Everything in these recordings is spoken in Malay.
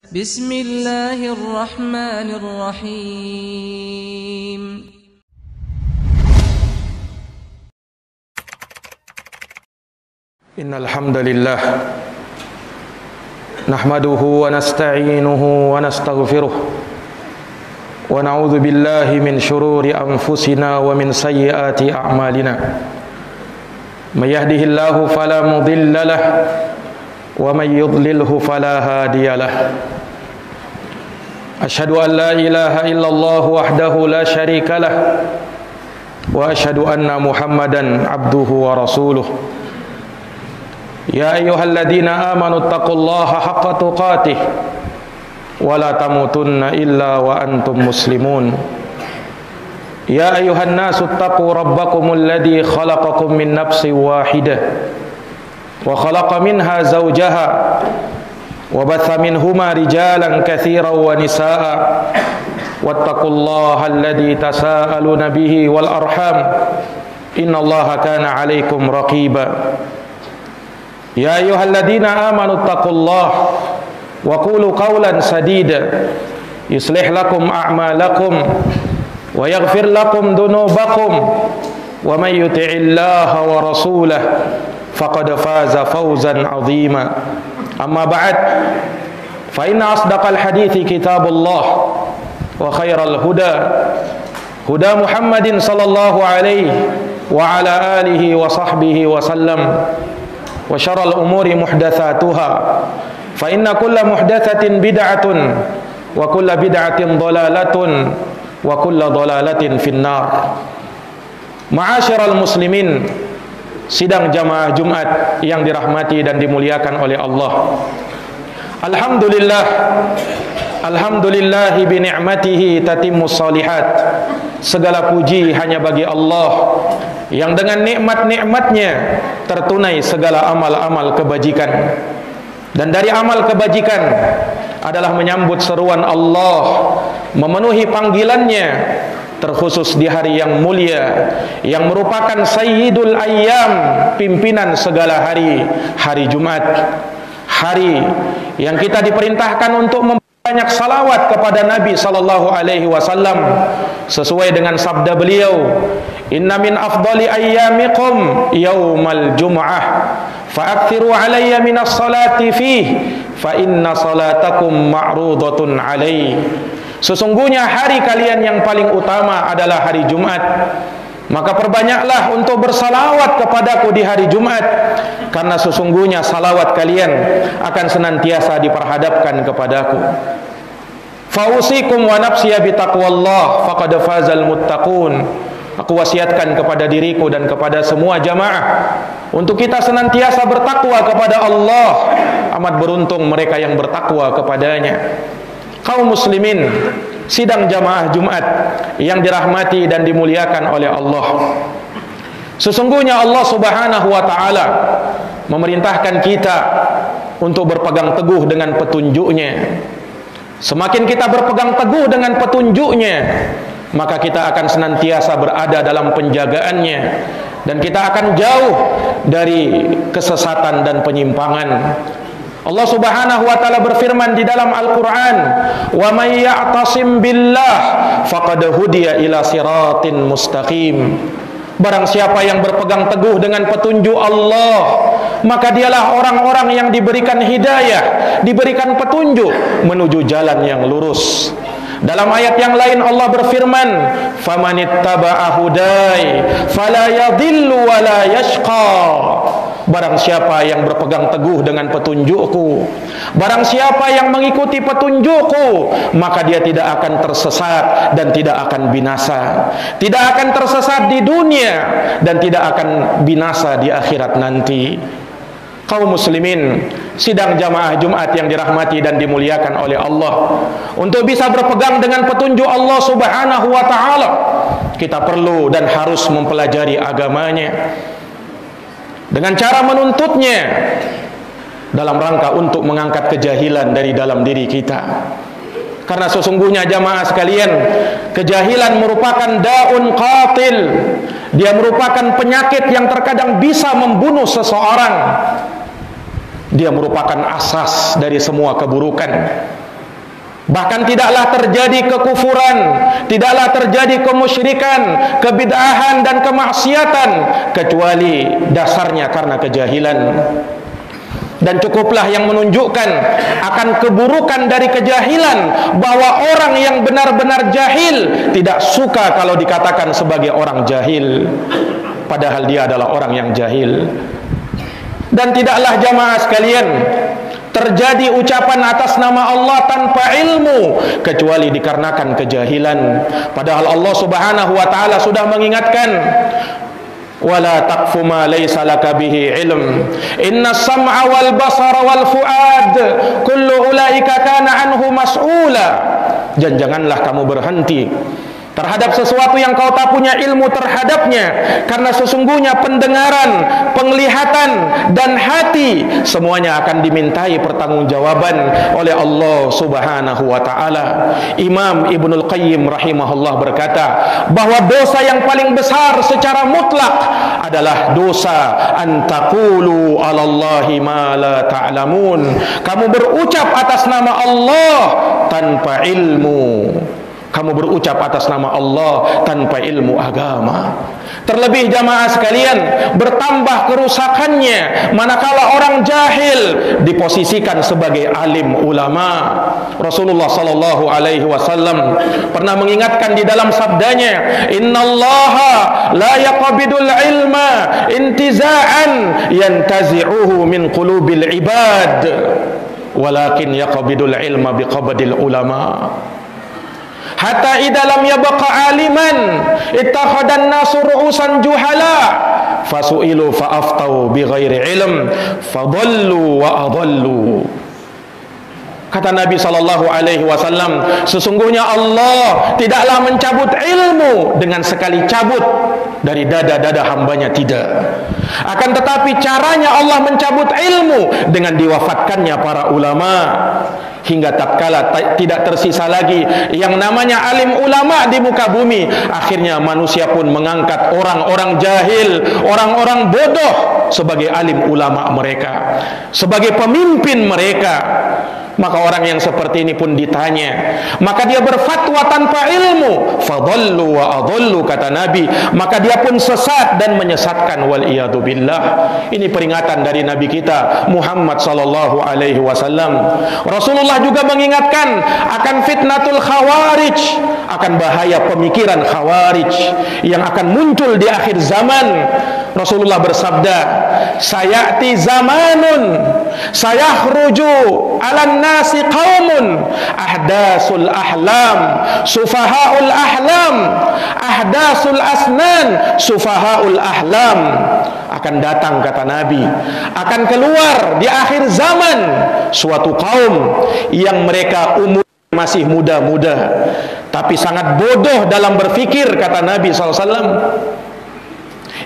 Bismillahirrahmanirrahim. Innal hamdalillah nahmaduhu wa nasta'inuhu wa nastaghfiruh wa na'udzu billahi min shururi anfusina wa min sayyiati a'malina. May yahdihillahu fala mudilla lahu wa may yudlilhu fala hadiya lahu. Asyhadu an la ilaha illallah wahdahu la syarika lahu wa asyhadu anna Muhammadan abduhu wa rasuluh. Ya ayyuhalladzina amanu taqullaha haqqa tuqatih wa la tamutunna illa wa antum muslimun. Ya ayyuhan nasu taqu rabbakumul ladzi khalaqakum min nafsin wahidah wa khalaqa minha zawjaha wa batha minhuma rijalan katsiran wa nisaa'a wattaqullaha alladzi tasaaluna bihi wal arham innallaha kana 'alaikum raqiba. Ya ayyuhalladzina amanu taqullaha wa qulu qawlan sadida yuslih lakum a'malakum wa yaghfir lakum dhunubakum wa may yuti'illaha wa rasulahu faqad faza fawzan 'azima. Amma ba'd, fa inna asdaqal hadithi kitabullah wa khairal huda huda Muhammadin sallallahu alaihi wa ala alihi wa sahbihi wa sallam wa syarrul umuri muhdatsatuha fa inna kulla muhdatsatin bid'atun wa kulla bid'atin dhalalatun wa kulla dhalalatin finnar. Ma'asyiral muslimin, sidang jamaah Jumat yang dirahmati dan dimuliakan oleh Allah. Alhamdulillah, alhamdulillahi bi ni'matihi tatimmus shalihat. Segala puji hanya bagi Allah yang dengan nikmat-nikmatnya tertunai segala amal-amal kebajikan. Dan dari amal kebajikan adalah menyambut seruan Allah, memenuhi panggilannya, terkhusus di hari yang mulia yang merupakan sayyidul ayyam, pimpinan segala hari, hari Jumat. Hari yang kita diperintahkan untuk memperbanyak salawat kepada Nabi sallallahu alaihi wasallam sesuai dengan sabda beliau, inna min afdali ayyamikum yaumal jumu'ah fa'akthiru alayya minas salati fih fa inna salatakum ma'rudatun alaihi. Sesungguhnya hari kalian yang paling utama adalah hari Jumat, maka perbanyaklah untuk bersalawat kepadaku di hari Jumat, karena sesungguhnya salawat kalian akan senantiasa diperhadapkan kepadaku. Fausikum wa nafsiya bitaqwallah faqad fazal muttaqun. Aku wasiatkan kepada diriku dan kepada semua jamaah untuk kita senantiasa bertakwa kepada Allah. Amat beruntung mereka yang bertakwa kepadanya. Kaum muslimin, sidang jamaah Jumat yang dirahmati dan dimuliakan oleh Allah. Sesungguhnya Allah Subhanahu wa taala memerintahkan kita untuk berpegang teguh dengan petunjuk-Nya. Semakin kita berpegang teguh dengan petunjuk-Nya, maka kita akan senantiasa berada dalam penjagaannya dan kita akan jauh dari kesesatan dan penyimpangan. Allah Subhanahu wa taala berfirman di dalam Al-Qur'an, "Wa may ya'tasim billah faqad hudiya ila siratin mustaqim." Barang siapa yang berpegang teguh dengan petunjuk Allah, maka dialah orang-orang yang diberikan hidayah, diberikan petunjuk menuju jalan yang lurus. Dalam ayat yang lain Allah berfirman, "Famanittaba'a hudai fala yadhillu wa la yashqa." Barang siapa yang berpegang teguh dengan petunjukku, barang siapa yang mengikuti petunjukku, maka dia tidak akan tersesat dan tidak akan binasa. Tidak akan tersesat di dunia dan tidak akan binasa di akhirat nanti. Kaum muslimin, sidang jamaah Jumat yang dirahmati dan dimuliakan oleh Allah, untuk bisa berpegang dengan petunjuk Allah Subhanahu wa taala, kita perlu dan harus mempelajari agamanya dengan cara menuntutnya dalam rangka untuk mengangkat kejahilan dari dalam diri kita. Karena sesungguhnya jamaah sekalian, kejahilan merupakan daun qatil. Dia merupakan penyakit yang terkadang bisa membunuh seseorang. Dia merupakan asas dari semua keburukan. Bahkan tidaklah terjadi kekufuran, tidaklah terjadi kemusyrikan, kebid'ahan dan kemaksiatan kecuali dasarnya karena kejahilan. Dan cukuplah yang menunjukkan akan keburukan dari kejahilan, bahwa orang yang benar-benar jahil tidak suka kalau dikatakan sebagai orang jahil, padahal dia adalah orang yang jahil. Dan tidaklah jamaah sekalian terjadi ucapan atas nama Allah tanpa ilmu kecuali dikarenakan kejahilan. Padahal Allah Subhanahu wa taala sudah mengingatkan, wala taqfu ma laysa laka bihi ilm innas sam'a wal basara wal fuad kullu ulaika kana anhu mas'ula. Dan janganlah kamu berhenti terhadap sesuatu yang kau tak punya ilmu terhadapnya, karena sesungguhnya pendengaran, penglihatan dan hati semuanya akan dimintai pertanggungjawaban oleh Allah Subhanahu wa taala. Imam Ibnul Qayyim rahimahullah berkata bahwa dosa yang paling besar secara mutlak adalah dosa antaqulu 'alallahi ma la ta'lamun. Kamu berucap atas nama Allah tanpa ilmu. Kamu berucap atas nama Allah tanpa ilmu agama. Terlebih jamaah sekalian, bertambah kerusakannya manakala orang jahil diposisikan sebagai alim ulama. Rasulullah sallallahu alaihi wasallam pernah mengingatkan di dalam sabdanya, innallaha la yaqbidul ilma intiza'an yantazi'uhu min qulubil ibad walakin yaqbidul ilma biqabdil ulama. Hatta idza lam yabqa aliman ittakhadhan nasu ru'usan juhala fasu'ilu fa'aftau bighairi ilm fadallu wa adallu. Kata Nabi sallallahu alaihi wasallam, sesungguhnya Allah tidaklah mencabut ilmu dengan sekali cabut dari dada-dada hambanya, tidak. Akan tetapi caranya Allah mencabut ilmu dengan diwafatkannya para ulama, hingga tatkala tidak tersisa lagi yang namanya alim ulama di muka bumi. Akhirnya manusia pun mengangkat orang-orang jahil, orang-orang bodoh sebagai alim ulama mereka, sebagai pemimpin mereka. Maka orang yang seperti ini pun ditanya, maka dia berfatwa tanpa ilmu, fadallu wa adallu, kata Nabi, maka dia pun sesat dan menyesatkan, wal iyadu billah. Ini peringatan dari Nabi kita Muhammad sallallahu alaihi wasallam. Rasulullah juga mengingatkan akan fitnatul khawarij, akan bahaya pemikiran khawarij yang akan muncul di akhir zaman. Rasulullah bersabda, sayati zamanun sayakhruju 'alan nasi qaumun ahdasul ahlam sufahaul ahlam ahdasul asnan sufahaul ahlam. Akan datang, kata Nabi, akan keluar di akhir zaman suatu kaum yang mereka umur masih muda-muda tapi sangat bodoh dalam berfikir, kata Nabi SAW.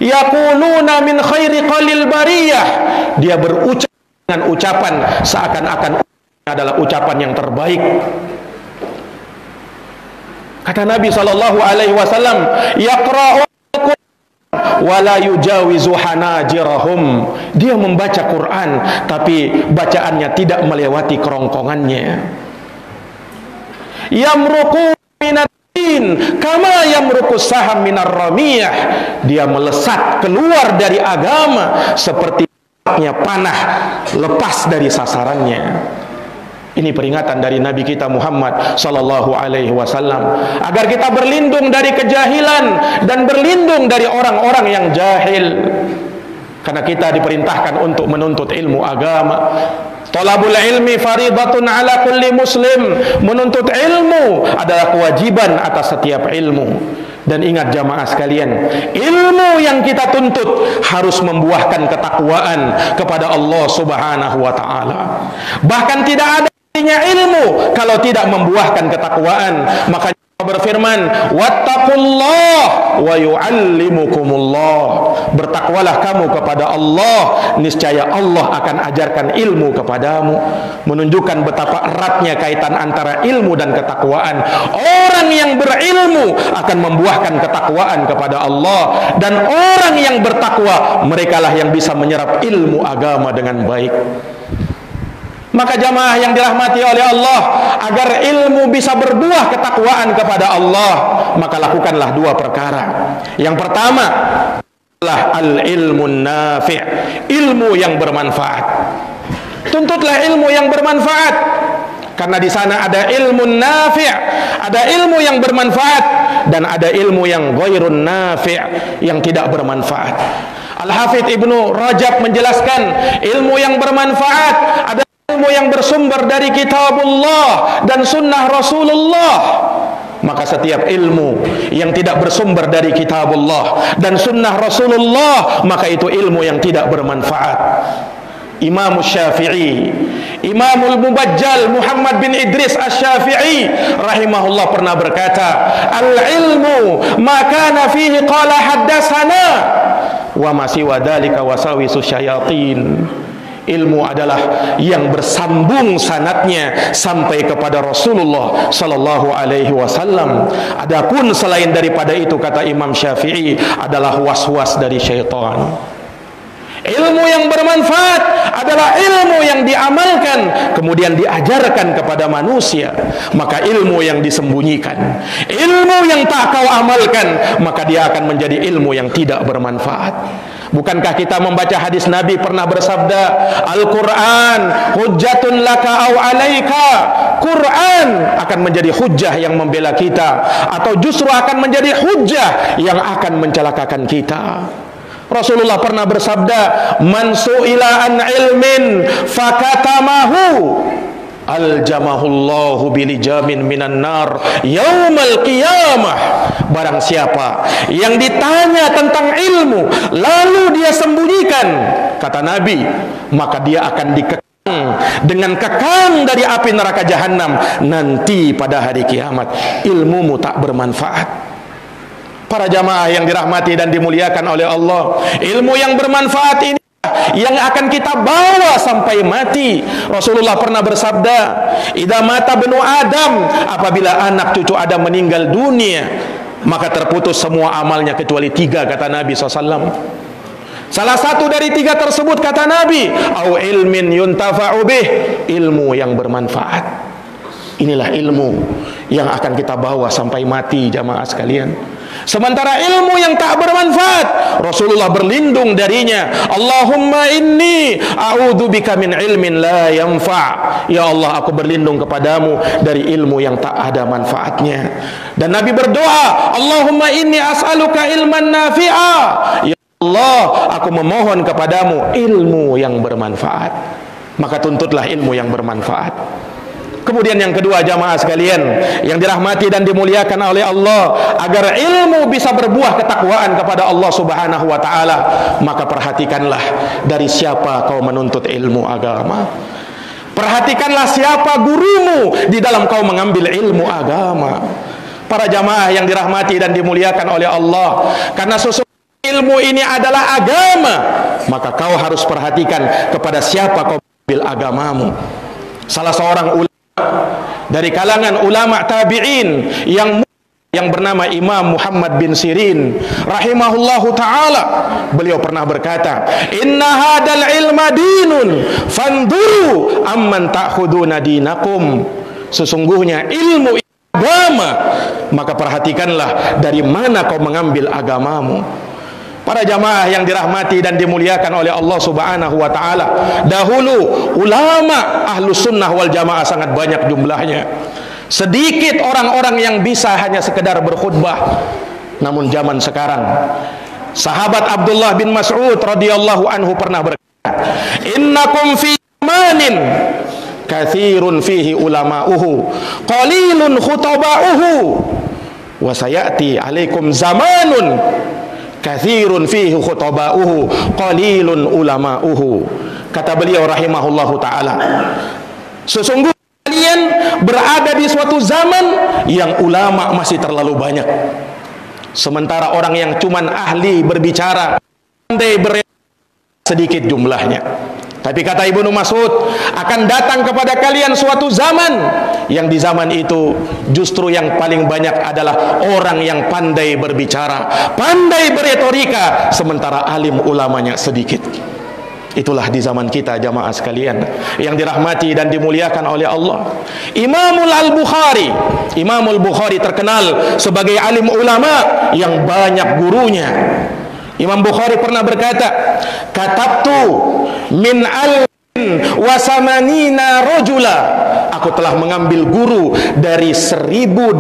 Yaquluna min khairi qalil bariyah, dia berucap dengan ucapan seakan-akan adalah ucapan yang terbaik. Kata Nabi sallallahu alaihi wasallam, yaqra'u wa la yujawizu hanajirahum, dia membaca Quran tapi bacaannya tidak melewati kerongkongannya. Yamruqu minad kama yamruqus saham minar ramiyah, dia melesat keluar dari agama seperti panah lepas dari sasarannya. Ini peringatan dari Nabi kita Muhammad sallallahu alaihi wasallam agar kita berlindung dari kejahilan dan berlindung dari orang-orang yang jahil. Karena kita diperintahkan untuk menuntut ilmu agama. Talabul ilmi faridatun ala kulli muslim. Menuntut ilmu adalah kewajiban atas setiap ilmu. Dan ingat jamaah sekalian, ilmu yang kita tuntut harus membuahkan ketakwaan kepada Allah Subhanahu wa taala. Bahkan tidak ada ilmu kalau tidak membuahkan ketakwaan. Maka berfirman, wattaqullah wa yu'allimukumullah, bertakwalah kamu kepada Allah, niscaya Allah akan ajarkan ilmu kepadamu. Menunjukkan betapa eratnya kaitan antara ilmu dan ketakwaan. Orang yang berilmu akan membuahkan ketakwaan kepada Allah, dan orang yang bertakwa, merekalah yang bisa menyerap ilmu agama dengan baik. Maka jamaah yang dirahmati oleh Allah, agar ilmu bisa berbuah ketakwaan kepada Allah, maka lakukanlah dua perkara. Yang pertama adalah al-ilmun nafi', ilmu yang bermanfaat. Tuntutlah ilmu yang bermanfaat, karena di sana ada ilmu nafi', ada ilmu yang bermanfaat, dan ada ilmu yang ghairun nafi', yang tidak bermanfaat. Al-Hafidz Ibnu Rajab menjelaskan, ilmu yang bermanfaat ada ilmu yang bersumber dari kitabullah dan sunnah Rasulullah. Maka setiap ilmu yang tidak bersumber dari kitabullah dan sunnah Rasulullah, maka itu ilmu yang tidak bermanfaat. Imam Syafi'i, Imamul Mubajjal Muhammad bin Idris Asy-Syafi'i rahimahullah pernah berkata, al-ilmu ma kana fihi qala haddatsana wa ma siwa dzalika wasawisu syayatin. Ilmu adalah yang bersambung sanadnya sampai kepada Rasulullah sallallahu alaihi wasallam. Adapun selain daripada itu, kata Imam Syafi'i, adalah was-was dari syaitan. Ilmu yang bermanfaat adalah ilmu yang diamalkan kemudian diajarkan kepada manusia. Maka ilmu yang disembunyikan, ilmu yang tak kau amalkan, maka dia akan menjadi ilmu yang tidak bermanfaat. Bukankah kita membaca hadis Nabi pernah bersabda, Al-Quran hujjatun laka au alaika, Quran akan menjadi hujjah yang membela kita, atau justru akan menjadi hujjah yang akan mencelakakan kita. Rasulullah pernah bersabda, man su'ila an ilmin fakatamahu aljamahullahu bilijamin minan nar yaumal qiyamah. Barang siapa yang ditanya tentang ilmu lalu dia sembunyikan, kata Nabi, maka dia akan dikekang dengan kekang dari api neraka jahanam nanti pada hari kiamat. Ilmumu tak bermanfaat. Para jamaah yang dirahmati dan dimuliakan oleh Allah, ilmu yang bermanfaat ini yang akan kita bawa sampai mati. Rasulullah pernah bersabda, idza mata benu Adam, apabila anak cucu Adam meninggal dunia, maka terputus semua amalnya kecuali 3, kata Nabi SAW. Salah satu dari 3 tersebut, kata Nabi, au ilmin yuntafa'u bih, ilmu yang bermanfaat. Inilah ilmu yang akan kita bawa sampai mati, jamaah sekalian. Sementara ilmu yang tak bermanfaat, Rasulullah berlindung darinya. Allahumma inni a'udzubika min ilmin la yanfa'. Ya Allah, aku berlindung kepadamu dari ilmu yang tak ada manfaatnya. Dan Nabi berdoa, Allahumma inni as'aluka ilman nafi'a. Ya Allah, aku memohon kepadamu ilmu yang bermanfaat. Maka tuntutlah ilmu yang bermanfaat. Kemudian yang kedua, jamaah sekalian yang dirahmati dan dimuliakan oleh Allah, agar ilmu bisa berbuah ketakwaan kepada Allah Subhanahu wa taala, maka perhatikanlah dari siapa kau menuntut ilmu agama. Perhatikanlah siapa gurumu di dalam kau mengambil ilmu agama. Para jamaah yang dirahmati dan dimuliakan oleh Allah, karena sesungguhnya ilmu ini adalah agama, maka kau harus perhatikan kepada siapa kau mengambil agamamu. Salah seorang ulama dari kalangan ulama tabi'in yang bernama Imam Muhammad bin Sirin rahimahullahu ta'ala, beliau pernah berkata, inna hadal ilma dinun fanduru amman ta'khuduna dinakum. Sesungguhnya ilmu agama, maka perhatikanlah dari mana kau mengambil agamamu. Para jamaah yang dirahmati dan dimuliakan oleh Allah Subhanahu wa taala, dahulu ulama ahlus sunnah wal jamaah sangat banyak jumlahnya. Sedikit orang-orang yang bisa hanya sekedar berkhutbah. Namun zaman sekarang, sahabat Abdullah bin Mas'ud radhiyallahu anhu pernah berkata, innakum fi zamanin katsirun fihi ulama'uhu qalilun khutaba'uhu wa sayati 'alaikum zamanun katsirun fihi khutaba'uhu qalilun ulama'uhu. Kata beliau rahimahullahu ta'ala, sesungguhnya kalian berada di suatu zaman yang ulama masih terlalu banyak, sementara orang yang cuman ahli berbicara, pandai sedikit jumlahnya. Tapi kata Ibnu Mas'ud, akan datang kepada kalian suatu zaman yang di zaman itu justru yang paling banyak adalah orang yang pandai berbicara, pandai beretorika, sementara alim ulamanya sedikit. Itulah di zaman kita jamaah sekalian yang dirahmati dan dimuliakan oleh Allah. Imamul Al-Bukhari, Imamul Bukhari terkenal sebagai alim ulama yang banyak gurunya. Imam Bukhari pernah berkata, katabtu min wa samanina rajula, aku telah mengambil guru dari 1080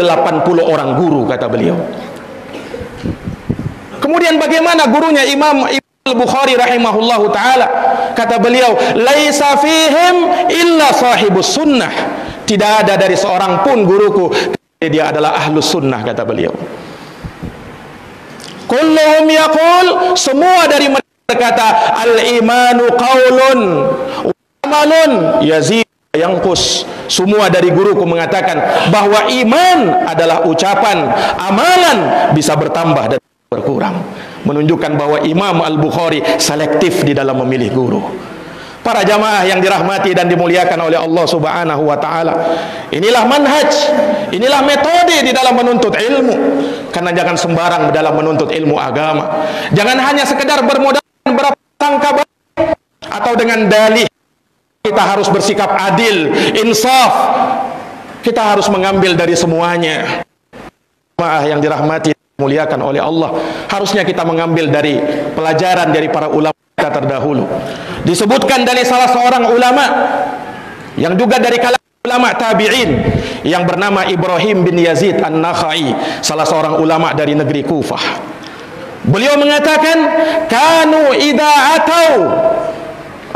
orang guru, kata beliau. Kemudian bagaimana gurunya Imam Al-Bukhari rahimahullahu ta'ala? Kata beliau, laisa fihim illa sahibus sunnah, tidak ada dari seorang pun guruku dia adalah ahlus sunnah, kata beliau. Kulluhum yaqul, semua dari mereka berkata, al-imanu qaulun wa amalun yazid yanqus. Semua dari guruku mengatakan bahwa iman adalah ucapan, amalan bisa bertambah dan berkurang, menunjukkan bahwa Imam Al-Bukhari selektif di dalam memilih guru. Para jamaah yang dirahmati dan dimuliakan oleh Allah Subhanahu wa taala, inilah manhaj, inilah metode di dalam menuntut ilmu. Karena jangan sembarang dalam menuntut ilmu agama. Jangan hanya sekedar bermodalkan berprasangka baik atau dengan dalih. Kita harus bersikap adil, insaf. Kita harus mengambil dari semuanya. Jamaah yang dirahmati muliakan oleh Allah, harusnya kita mengambil dari pelajaran dari para ulama kita terdahulu. Disebutkan dari salah seorang ulama yang juga dari kalangan ulama tabi'in yang bernama Ibrahim bin Yazid An-Nakhai, salah seorang ulama dari negeri Kufah. Beliau mengatakan, kanu idza atau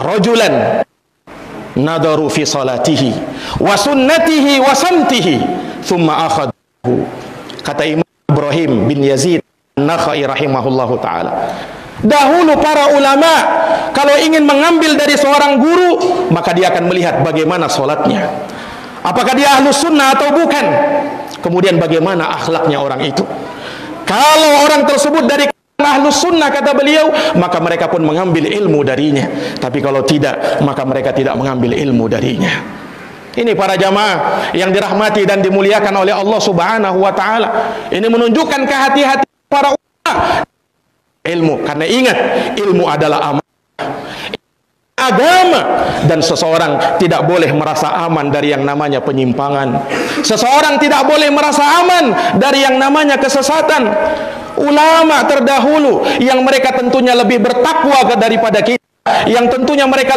rajulan nadaru fi salatihi wa sunnatihi wa samtihi thumma akhadhu. Kata Imam Ibrahim bin Yazid An-Nakhai rahimahullahu ta'ala, dahulu para ulama kalau ingin mengambil dari seorang guru, maka dia akan melihat bagaimana solatnya, apakah dia ahlus sunnah atau bukan, kemudian bagaimana akhlaknya orang itu. Kalau orang tersebut dari ahlus sunnah, kata beliau, maka mereka pun mengambil ilmu darinya. Tapi kalau tidak, maka mereka tidak mengambil ilmu darinya. Ini para jamaah yang dirahmati dan dimuliakan oleh Allah Subhanahu wa taala. Ini menunjukkan kehati-hatian para ulama ilmu, karena ingat, ilmu adalah agama, dan seseorang tidak boleh merasa aman dari yang namanya penyimpangan. Seseorang tidak boleh merasa aman dari yang namanya kesesatan. Ulama terdahulu yang mereka tentunya lebih bertakwa daripada kita, yang tentunya mereka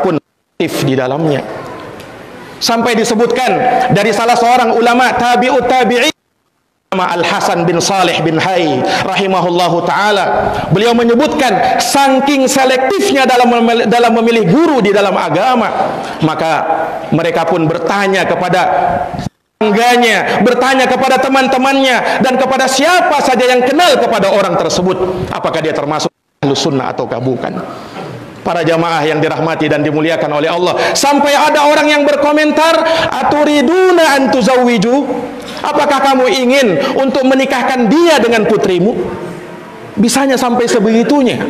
pun di dalamnya. Sampai disebutkan dari salah seorang ulama tabi'ut tabi'in, Al-Hasan bin Saleh bin Hayy rahimahullahu ta'ala, beliau menyebutkan saking selektifnya dalam memilih guru di dalam agama, maka mereka pun bertanya kepada tetangganya, bertanya kepada teman-temannya, dan kepada siapa saja yang kenal kepada orang tersebut, apakah dia termasuk ahlus sunnah ataukah bukan. Para jamaah yang dirahmati dan dimuliakan oleh Allah, sampai ada orang yang berkomentar, aturiduna an tuzawwiju, apakah kamu ingin untuk menikahkan dia dengan putrimu? Bisanya sampai sebegitunya.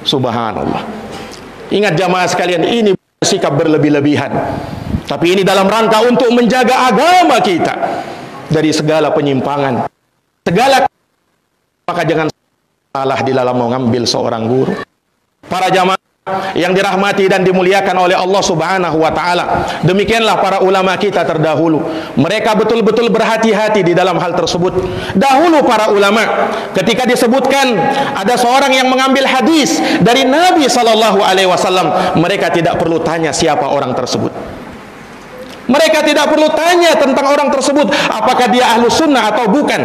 Subhanallah. Ingat jamaah sekalian, ini sikap berlebih-lebihan, tapi ini dalam rangka untuk menjaga agama kita dari segala penyimpangan, segala. Maka jangan salah di dalam mengambil seorang guru. Para jamaah yang dirahmati dan dimuliakan oleh Allah Subhanahu wa taala, demikianlah para ulama kita terdahulu. Mereka betul-betul berhati-hati di dalam hal tersebut. Dahulu para ulama, ketika disebutkan ada seorang yang mengambil hadis dari Nabi sallallahu alaihi wasallam, mereka tidak perlu tanya siapa orang tersebut. Mereka tidak perlu tanya tentang orang tersebut apakah dia ahlus sunnah atau bukan,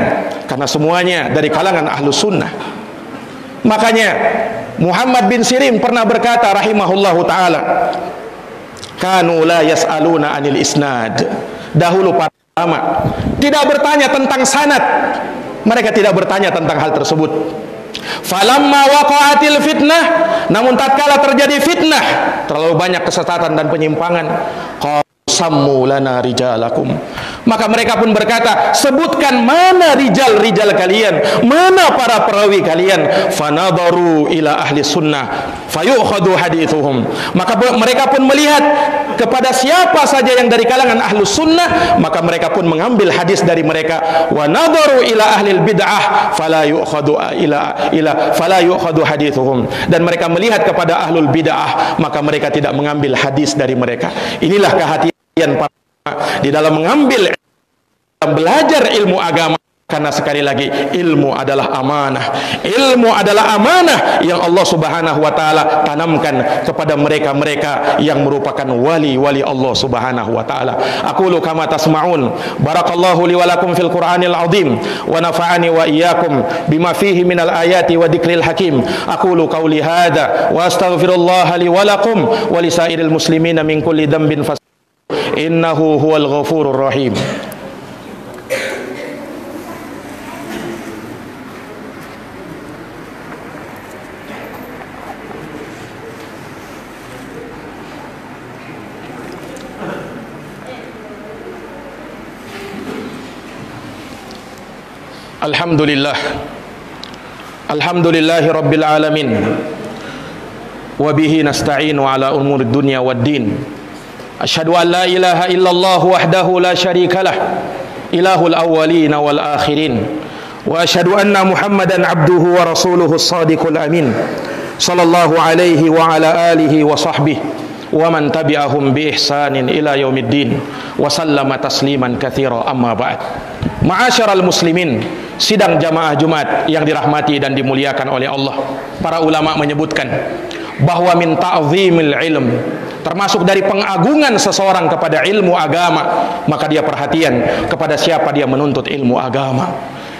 karena semuanya dari kalangan ahlus sunnah. Makanya Muhammad bin Sirin pernah berkata rahimahullahu ta'ala, kanu la yas'aluna anil isnad. Dahulu para ulama tidak bertanya tentang sanad, mereka tidak bertanya tentang hal tersebut. Falamma waqa'atil fitnah, namun tatkala terjadi fitnah, terlalu banyak kesesatan dan penyimpangan, sammu lana rijalakum. Maka mereka pun berkata, sebutkan mana rijal-rijal kalian, mana para perawi kalian. Fanadharu ila ahli sunnah fayukhadhu hadithuhum. Maka mereka pun melihat kepada siapa saja yang dari kalangan ahlu sunnah, maka mereka pun mengambil hadis dari mereka. Wa nadharu ila ahli bid'ah fala yukhadhu fala yukhadhu hadithuhum. Dan mereka melihat kepada ahlul bid'ah, maka mereka tidak mengambil hadis dari mereka. Inilah kehati-hatian para di dalam mengambil, dalam belajar ilmu agama. Karena sekali lagi, ilmu adalah amanah. Ilmu adalah amanah yang Allah Subhanahu wa taala tanamkan kepada mereka-mereka yang merupakan wali-wali Allah Subhanahu wa taala. Aqulu kama tasma'un. Barakallahu li wa lakum fil Qur'anil azim wa nafa'ani wa iyyakum bima fihi minal ayati wa dzikril hakim. Aqulu qawli hadza wa astaghfirullah li wa lakum wa li sairil muslimina min kulli dhanbin innahu huwal ghafurur rahim. Alhamdulillah, alhamdulillahi rabbil alamin, wa bihi nasta'inu ala umuri dunya wad din. Asyhadu an la ilaha illallah wahdahu la syarika lah, ilahul awwalin wal akhirin, wa asyhadu anna Muhammadan abduhu wa rasuluhu as-sadiqul amin, sallallahu alaihi wa ala alihi wa sahbihi wa man tabi'ahum bi ihsanin ila yaumiddin wa sallama tasliman katsira. Amma ba'd. Ma'asyiral muslimin, sidang jamaah Jumat yang dirahmati dan dimuliakan oleh Allah. Para ulama menyebutkan bahwa min ta'zimil ilm, termasuk dari pengagungan seseorang kepada ilmu agama, maka dia perhatian kepada siapa dia menuntut ilmu agama.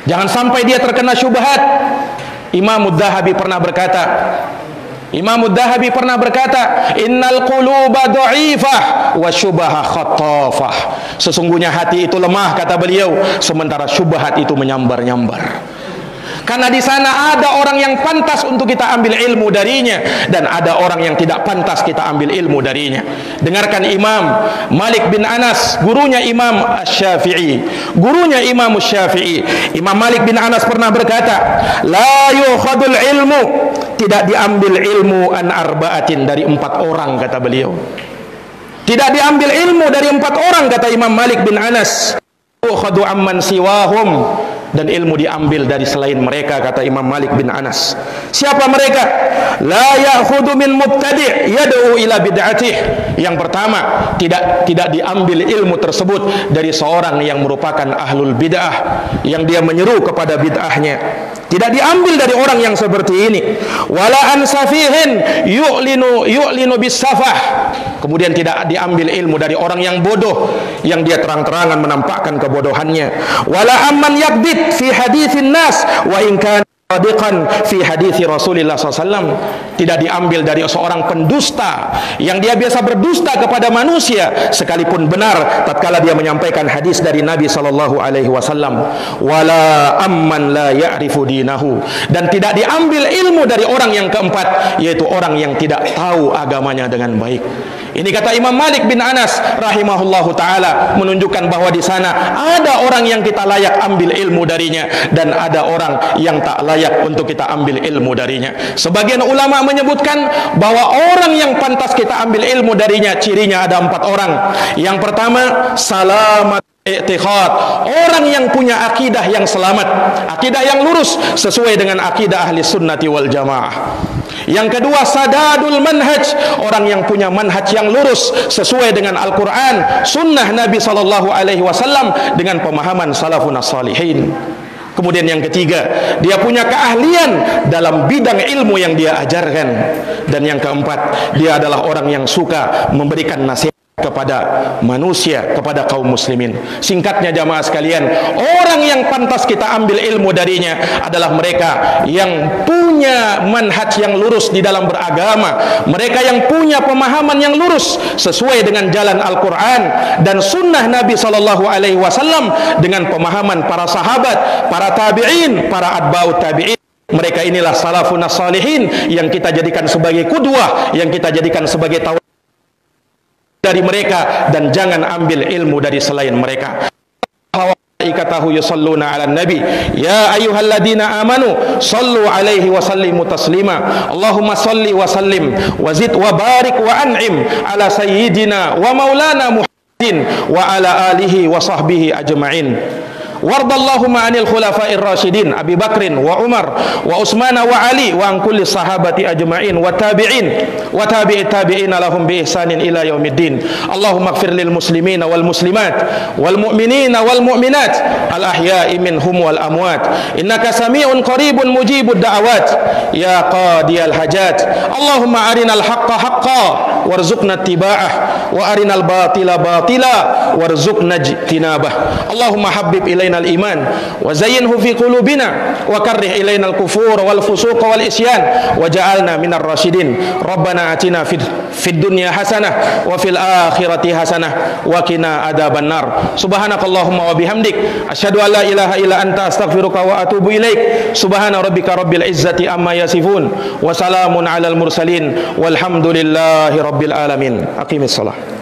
Jangan sampai dia terkena syubhat. Imam Adz-Dzahabi pernah berkata, innal quluba dha'ifah wa syubha khattafah. Sesungguhnya hati itu lemah, kata beliau, sementara syubhat itu menyambar-nyambar. Karena di sana ada orang yang pantas untuk kita ambil ilmu darinya, dan ada orang yang tidak pantas kita ambil ilmu darinya. Dengarkan Imam Malik bin Anas, gurunya Imam Syafi'i. Imam Malik bin Anas pernah berkata, la yukhadul ilmu, tidak diambil ilmu an arba'atin, dari 4 orang, kata beliau. Tidak diambil ilmu dari 4 orang, kata Imam Malik bin Anas. Yukhadu amman siwahum, dan ilmu diambil dari selain mereka, kata Imam Malik bin Anas. Siapa mereka? La ya'khudhu min mubtadi' yad'u ila bid'atih. Yang pertama, tidak diambil ilmu tersebut dari seorang yang merupakan ahlul bid'ah, yang dia menyeru kepada bid'ahnya. Tidak diambil dari orang yang seperti ini. Wala an safihin yu'linu bis-safah. Kemudian tidak diambil ilmu dari orang yang bodoh, yang dia terang-terangan menampakkan kebodohannya. Wala amman yakdzib fi haditsin nas wa in kana shadiqan fi hadithi Rasulillah SAW. Tidak diambil dari seorang pendusta yang dia biasa berdusta kepada manusia, sekalipun benar tatkala dia menyampaikan hadis dari Nabi SAW. Wala amman la ya'rifu dinahu, dan tidak diambil ilmu dari orang yang keempat, yaitu orang yang tidak tahu agamanya dengan baik. Ini kata Imam Malik bin Anas rahimahullahu taala, menunjukkan bahwa di sana ada orang yang kita layak ambil ilmu darinya, dan ada orang yang tak layak untuk kita ambil ilmu darinya. Sebagian ulama menyebutkan bahwa orang yang pantas kita ambil ilmu darinya, cirinya ada 4 orang. Yang pertama, salamat i'tiqad, orang yang punya akidah yang selamat, akidah yang lurus sesuai dengan akidah ahli sunnati wal jamaah. Yang kedua, sadadul manhaj, orang yang punya manhaj yang lurus sesuai dengan Al-Quran, sunnah Nabi SAW, dengan pemahaman salafun as-salihin. Kemudian yang ketiga, dia punya keahlian dalam bidang ilmu yang dia ajarkan. Dan yang keempat, dia adalah orang yang suka memberikan nasihat kepada manusia, kepada kaum muslimin. Singkatnya jamaah sekalian, orang yang pantas kita ambil ilmu darinya adalah mereka yang punya manhaj yang lurus di dalam beragama, mereka yang punya pemahaman yang lurus sesuai dengan jalan Al-Quran dan sunnah Nabi SAW, dengan pemahaman para sahabat, para tabi'in, para atba'ut tabi'in. Mereka inilah salafun as-salihin yang kita jadikan sebagai qudwah, yang kita jadikan sebagai tahu dari mereka dan jangan ambil ilmu dari selain mereka. Malaikatahu yusalluna 'alan nabi ya ayyuhalladzina amanu sallu 'alaihi wa sallimu taslima. Allahumma salli wa sallim wa zid wa barik wa an'im ala sayyidina wa maulana Muhammadin wa ala alihi wa sahbihi ajma'in. Wardallahumma 'anil khulafa'ir rasyidin Abi Bakrin wa Umar wa Utsman wa Ali wa an kulli sahabati ajma'in wa tabi'in wa tabi'it tabi'ina lahum bi ihsanin ila yaumiddin. Allahumma ighfir lil muslimina wal muslimat wal mu'minina wal mu'minat al ahya'i minhum wal amwat innaka sami'un qaribun mujibud da'awat ya qadiyal hajat. Allahumma arinal haqqa haqqan warzuqna ittiba'ah wa arinal batila batila warzuqna ijtinabah. Allahumma habbib ilainal iman wa zayyinhu fi qulubina wa karrih ilainal kufur wal fusuq wal isyan waj'alna minar rasyidin. Rabbana atina fid dunya hasanah wa fil akhirati hasanah wa qina adzabannar. Subhanakallahumma wa bihamdik asyhadu an la ilaha illa anta astaghfiruka wa atubu ilaik. Subhana rabbika rabbil izzati amma yasifun wa salamun alal mursalin walhamdulillahi rabbil alamin. Aqimis shalah.